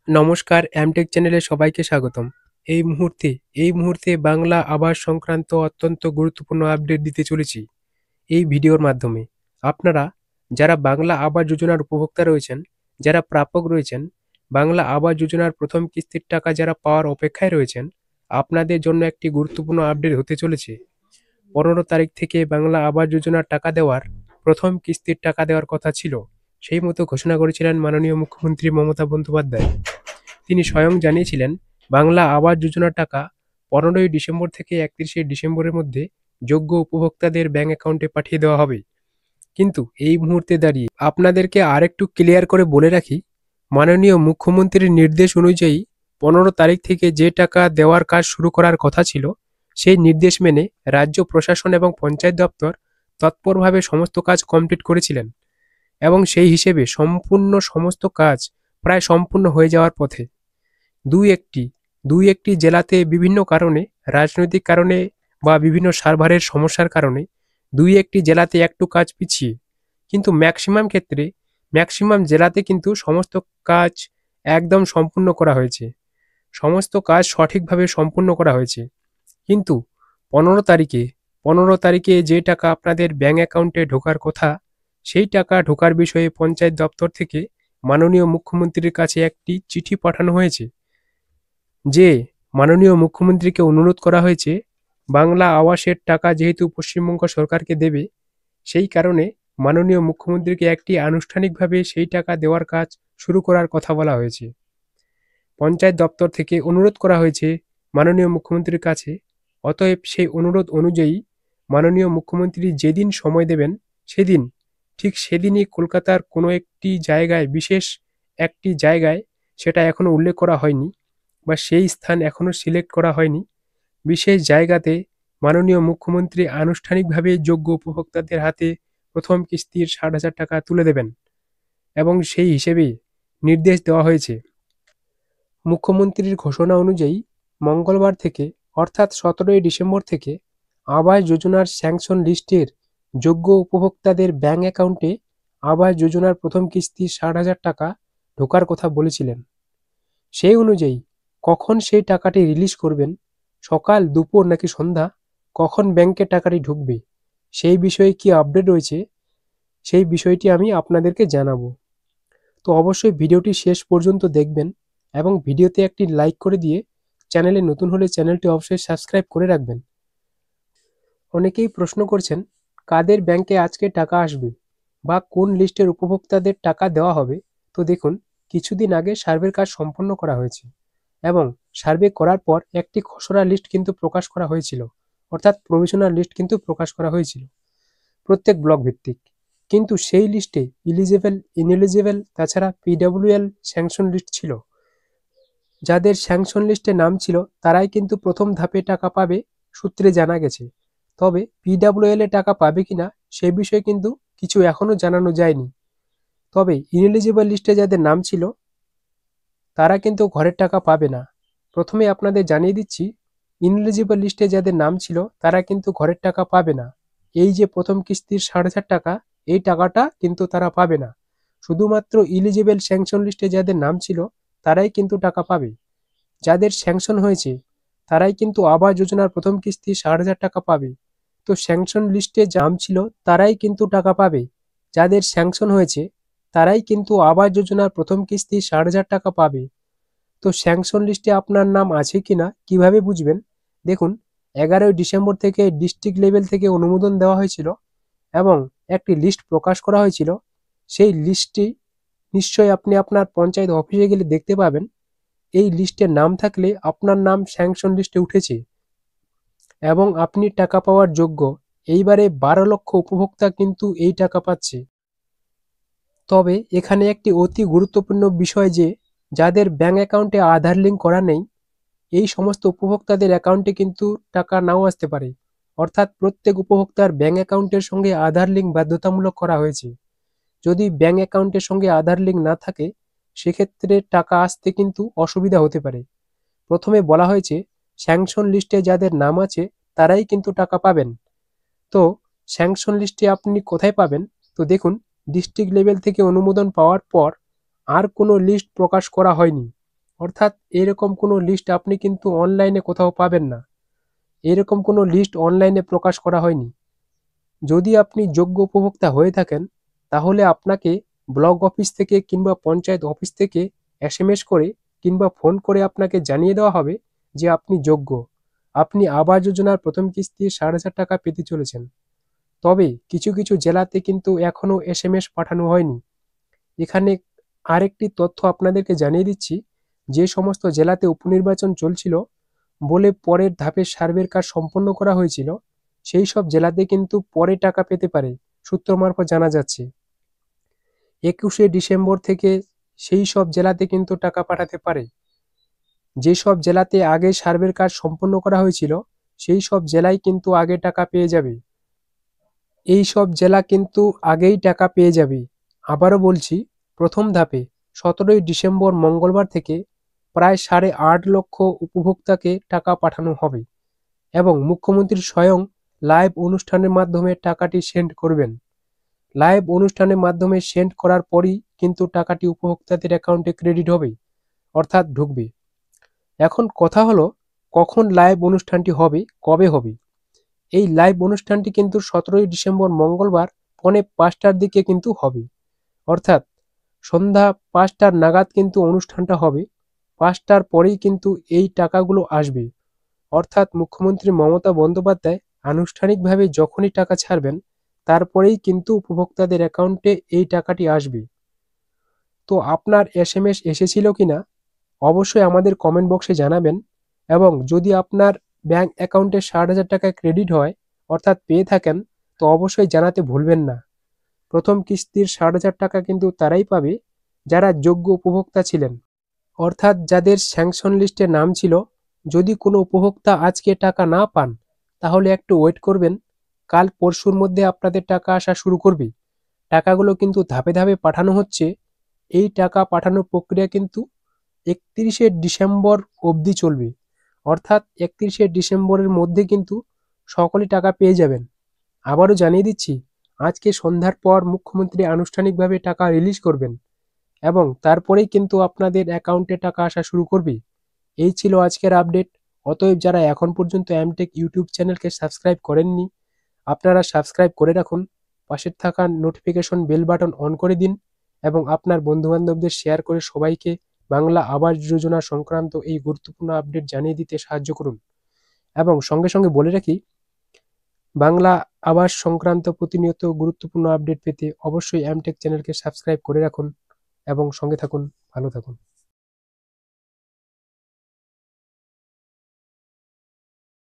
নমস্কার, অ্যামটেক চ্যানেলে সবাইকে স্বাগতম। এই মুহূর্তে বাংলা আবাস সংক্রান্ত অত্যন্ত গুরুত্বপূর্ণ আপডেট দিতে চলেছি এই ভিডিওর মাধ্যমে। আপনারা যারা বাংলা আবাস যোজনার উপভোক্তা রয়েছেন, যারা প্রাপক রয়েছেন, বাংলা আবাস যোজনার প্রথম কিস্তির টাকা যারা পাওয়ার অপেক্ষায় রয়েছেন, আপনাদের জন্য একটি গুরুত্বপূর্ণ আপডেট হতে চলেছে। 15 তারিখ থেকে বাংলা আবাস যোজনার টাকা দেওয়ার প্রথম কিস্তির টাকা দেওয়ার কথা ছিল। সেই মতো ঘোষণা করেছিলেন মাননীয় মুখ্যমন্ত্রী মমতা বন্দ্যোপাধ্যায়। তিনি স্বয়ং জানিয়েছিলেন বাংলা আবাস যোজনার টাকা 15ই ডিসেম্বর থেকে 31শে ডিসেম্বরের মধ্যে যোগ্য উপভোক্তাদের ব্যাংক অ্যাকাউন্টে পাঠিয়ে দেওয়া হবে। কিন্তু এই মুহূর্তে দাঁড়িয়ে আপনাদেরকে আরেকটু ক্লিয়ার করে বলে রাখি, মাননীয় মুখ্যমন্ত্রীর নির্দেশ অনুযায়ী 15 তারিখ থেকে যে টাকা দেওয়ার কাজ শুরু করার কথা ছিল, সেই নির্দেশ মেনে রাজ্য প্রশাসন এবং পঞ্চায়েত দপ্তর তৎপরভাবে সমস্ত কাজ কমপ্লিট করেছিলেন এবং সেই হিসেবে সমস্ত কাজ প্রায় সম্পূর্ণ হয়ে যাওয়ার পথে। দুই একটি জেলাতে বিভিন্ন কারণে, রাজনৈতিক কারণে বা বিভিন্ন সার্ভারের সমস্যার কারণে দুই একটি জেলাতে একটু কাজ পিছিয়ে, কিন্তু ম্যাক্সিমাম জেলাতে কিন্তু সমস্ত কাজ একদম সম্পূর্ণ করা হয়েছে। সমস্ত কাজ সঠিকভাবে সম্পূর্ণ করা হয়েছে। কিন্তু 15 তারিখে যে টাকা আপনাদের ব্যাংক অ্যাকাউন্টে ঢোকার কথা, সেই টাকা ঢোকার বিষয়ে পঞ্চায়েত দপ্তর থেকে মাননীয় মুখ্যমন্ত্রীর কাছে একটি চিঠি পাঠানো হয়েছে, যে মাননীয় মুখ্যমন্ত্রীকে অনুরোধ করা হয়েছে বাংলা আবাসের টাকা যেহেতু পশ্চিমবঙ্গ সরকারকে দেবে, সেই কারণে মাননীয় মুখ্যমন্ত্রীকে একটি আনুষ্ঠানিকভাবে সেই টাকা দেওয়ার কাজ শুরু করার কথা বলা হয়েছে। পঞ্চায়েত দপ্তর থেকে অনুরোধ করা হয়েছে মাননীয় মুখ্যমন্ত্রীর কাছে। অতএব সেই অনুরোধ অনুযায়ী মাননীয় মুখ্যমন্ত্রী যেদিন সময় দেবেন, ঠিক সেদিনই কলকাতার কোনো একটি জায়গায়, বিশেষ একটি জায়গায়, সেটা এখনো উল্লেখ করা হয়নি বা সেই স্থান এখনো সিলেক্ট করা হয়নি, বিশেষ জায়গাতে মাননীয় মুখ্যমন্ত্রী আনুষ্ঠানিকভাবে যোগ্য উপভোক্তাদের হাতে প্রথম কিস্তির 60,000 টাকা তুলে দেবেন এবং সেই হিসেবে নির্দেশ দেওয়া হয়েছে। মুখ্যমন্ত্রীর ঘোষণা অনুযায়ী মঙ্গলবার থেকে, অর্থাৎ 17ই ডিসেম্বর থেকে আবাস যোজনার স্যাংশন লিস্টের যোগ্য উপভোক্তাদের ব্যাংক অ্যাকাউন্টে আবাস যোজনার প্রথম কিস্তি 60,000 টাকা ঢোকার কথা বলেছিলেন। সেই অনুযায়ী কখন সেই টাকাটি রিলিজ করবেন, সকাল, দুপুর নাকি সন্ধ্যা, কখন ব্যাংকে টাকাটি ঢুকবে, সেই বিষয়ে কি আপডেট রয়েছে, সেই বিষয়টি আমি আপনাদেরকে জানাবো। তো অবশ্যই ভিডিওটি শেষ পর্যন্ত দেখবেন এবং ভিডিওতে একটি লাইক করে দিয়ে চ্যানেলে নতুন হলে চ্যানেলটি অবশ্যই সাবস্ক্রাইব করে রাখবেন। অনেকেই প্রশ্ন করছেন কাদের ব্যাংকে আজকে টাকা আসবে বা কোন লিস্টের উপভোক্তাদের টাকা দেওয়া হবে। তো দেখুন, কিছুদিন আগে সার্ভের কাজ সম্পন্ন করা হয়েছে এবং সার্ভে করার পর একটি খসড়া লিস্ট কিন্তু প্রকাশ করা হয়েছিল, অর্থাৎ প্রভিশনাল লিস্ট কিন্তু প্রকাশ করা হয়েছিল প্রত্যেক ব্লক ভিত্তিক। কিন্তু সেই লিস্টে ইলিজেবল, ইনএলিজেবল, তাছাড়া পিডব্লিউএল স্যাংশন লিস্ট ছিল। যাদের স্যাংশন লিস্টে নাম ছিল তারাই কিন্তু প্রথম ধাপে টাকা পাবে সূত্রে জানা গেছে। তবে পিডব্লিউএল এ টাকা পাবে কিনা সে বিষয়ে কিন্তু কিছু এখনো জানানো যায়নি। তবে ইনএলিজেবল লিস্টে যাদের নাম ছিল তারা কিন্তু ঘরের টাকা পাবে না। প্রথমে আপনাদের জানিয়ে দিচ্ছি, ইনএলিজেবল লিস্টে যাদের নাম ছিল তারা কিন্তু ঘরের টাকা পাবে না। এই যে প্রথম কিস্তির 60,000 টাকা, এই টাকাটা কিন্তু তারা পাবে না। শুধুমাত্র ইলিজিবল স্যাংশন লিস্টে যাদের নাম ছিল তারাই কিন্তু টাকা পাবে। যাদের স্যাংশন হয়েছে তারাই কিন্তু আবাস যোজনার প্রথম কিস্তি 60,000 টাকা পাবে। তো স্যাংশন লিস্টে নাম ছিল তারাই কিন্তু টাকা পাবে। যাদের স্যাংশন হয়েছে তারাই কিন্তু আবাস যোজনার প্রথম কিস্তি 60,000 টাকা পাবে। তো স্যাংশন লিস্টে আপনার নাম আছে কিনা কিভাবে বুঝবেন? দেখুন, 11ই ডিসেম্বর থেকে ডিস্ট্রিক্ট লেভেল থেকে অনুমোদন দেওয়া হয়েছিল এবং একটি লিস্ট প্রকাশ করা হয়েছিল। সেই লিস্টটি নিশ্চয়ই আপনি আপনার পঞ্চায়েত অফিসে গেলে দেখতে পাবেন। এই লিস্টে নাম থাকলে আপনার নাম স্যাংশন লিস্টে উঠেছে এবং আপনি টাকা পাওয়ার যোগ্য। এইবারে 12 লক্ষ উপভোক্তা কিন্তু এই টাকা পাচ্ছে। তবে এখানে একটি অতি গুরুত্বপূর্ণ বিষয় যে, যাদের ব্যাংক অ্যাকাউন্টে আধার লিঙ্ক করা নেই, এই সমস্ত উপভোক্তাদের অ্যাকাউন্টে কিন্তু টাকা নাও আসতে পারে। অর্থাৎ প্রত্যেক উপভোক্তার ব্যাংক অ্যাকাউন্টের সঙ্গে আধার লিঙ্ক বাধ্যতামূলক করা হয়েছে। যদি ব্যাংক অ্যাকাউন্টের সঙ্গে আধার লিঙ্ক না থাকে, সেক্ষেত্রে টাকা আসতে কিন্তু অসুবিধা হতে পারে। প্রথমে বলা হয়েছে স্যাংশন লিস্টে যাদের নাম আছে তারাই কিন্তু টাকা পাবেন। তো স্যাংশন লিস্টে আপনি কোথায় পাবেন? তো দেখুন, ডিস্ট্রিক্ট লেভেল থেকে অনুমোদন পাওয়ার পর আর কোনো লিস্ট প্রকাশ করা হয়নি। অর্থাৎ এরকম কোনো লিস্ট আপনি কিন্তু অনলাইনে কোথাও পাবেন না। এরকম কোনো লিস্ট অনলাইনে প্রকাশ করা হয়নি। যদি আপনি যোগ্য উপভোক্তা হয়ে থাকেন, তাহলে আপনাকে ব্লক অফিস থেকে কিংবা পঞ্চায়েত অফিস থেকে এসএমএস করে কিংবা ফোন করে আপনাকে জানিয়ে দেওয়া হবে যে আপনি যোগ্য। আপনি আবাস যোজনার প্রথম কিস্তির 60,000 টাকা পেতে চলেছেন। তবে কিছু কিছু জেলাতে কিন্তু এখনও এসএমএস পাঠানো হয়নি। এখানে আরেকটি তথ্য আপনাদেরকে জানিয়ে দিচ্ছি, যে সমস্ত জেলাতে উপনির্বাচন চলছিল বলে পরের ধাপে সার্ভের কাজ সম্পন্ন করা হয়েছিল, সেই সব জেলাতে কিন্তু পরে টাকা পেতে পারে, সূত্র মারফত জানা যাচ্ছে। 21শে ডিসেম্বর থেকে সেই সব জেলাতে কিন্তু টাকা পাঠাতে পারে। যেসব জেলাতে আগে সার্ভের কাজ সম্পন্ন করা হয়েছিল, সেই সব জেলায় কিন্তু আগে টাকা পেয়ে যাবে। এই সব জেলা কিন্তু আগেই টাকা পেয়ে যাবে। আবারও বলছি, প্রথম ধাপে 17ই ডিসেম্বর মঙ্গলবার থেকে প্রায় 8.5 লক্ষ উপভোক্তাকে টাকা পাঠানো হবে এবং মুখ্যমন্ত্রী স্বয়ং লাইভ অনুষ্ঠানের মাধ্যমে টাকাটি সেন্ড করবেন। লাইভ অনুষ্ঠানের মাধ্যমে সেন্ড করার পরই কিন্তু টাকাটি উপভোক্তাদের অ্যাকাউন্টে ক্রেডিট হবে, অর্থাৎ ঢুকবে। এখন কথা হলো, কখন লাইভ অনুষ্ঠানটি হবে, কবে হবে? এই লাইভ অনুষ্ঠানটি কিন্তু 17ই ডিসেম্বর মঙ্গলবার পৌনে 5টার দিকে কিন্তু হবে, অর্থাৎ সন্ধ্যা 5টার নাগাদ কিন্তু অনুষ্ঠানটা হবে। 5টার পরেই কিন্তু এই টাকাগুলো আসবে, অর্থাৎ মুখ্যমন্ত্রী মমতা বন্দ্যোপাধ্যায় আনুষ্ঠানিকভাবে যখনই টাকা ছাড়বেন, তারপরেই কিন্তু উপভোক্তাদের অ্যাকাউন্টে এই টাকাটি আসবে। তো আপনার এসএমএস এসেছিল কিনা অবশ্যই আমাদের কমেন্ট বক্সে জানাবেন, এবং যদি আপনার ব্যাংক অ্যাকাউন্টে 60,000 টাকা ক্রেডিট হয়, অর্থাৎ পেয়ে থাকেন, তো অবশ্যই জানাতে ভুলবেন না। প্রথম কিস্তির 60,000 টাকা কিন্তু তারাই পাবে যারা যোগ্য উপভোক্তা ছিলেন, অর্থাৎ যাদের স্যাংশন লিস্টে নাম ছিল। যদি কোনো উপভোক্তা আজকে টাকা না পান, তাহলে একটু ওয়েট করবেন, কাল পরশুর মধ্যে আপনাদের টাকা আসা শুরু করবে। টাকাগুলো কিন্তু ধাপে ধাপে পাঠানো হচ্ছে। এই টাকা পাঠানোর প্রক্রিয়া কিন্তু 31শে ডিসেম্বর অবধি চলবে, অর্থাৎ 31শে ডিসেম্বরের মধ্যে কিন্তু সকলে টাকা পেয়ে যাবেন। আবারও জানিয়ে দিচ্ছি, আজকে সন্ধ্যার পর মুখ্যমন্ত্রী আনুষ্ঠানিকভাবে টাকা রিলিজ করবেন এবং তারপরেই কিন্তু আপনাদের অ্যাকাউন্টে টাকা আসা শুরু করবে। এই ছিল আজকের আপডেট। অতএব যারা এখন পর্যন্ত এমটেক ইউটিউব চ্যানেলকে সাবস্ক্রাইব করেননি, আপনারা সাবস্ক্রাইব করে রাখুন, পাশে থাকা নোটিফিকেশন বেল বাটন অন করে দিন এবং আপনার বন্ধুবান্ধবদের শেয়ার করে সবাইকে বাংলা আবাস যোজনা সংক্রান্ত এই গুরুত্বপূর্ণ আপডেট জানিয়ে দিতে সাহায্য করুন। এবং সঙ্গে সঙ্গে বলে রাখি, বাংলা আবাস সংক্রান্ত প্রতিনিয়ত গুরুত্বপূর্ণ আপডেট পেতে অবশ্যই এমটেক চ্যানেলকে সাবস্ক্রাইব করে রাখুন এবং সঙ্গে থাকুন। ভালো থাকুন।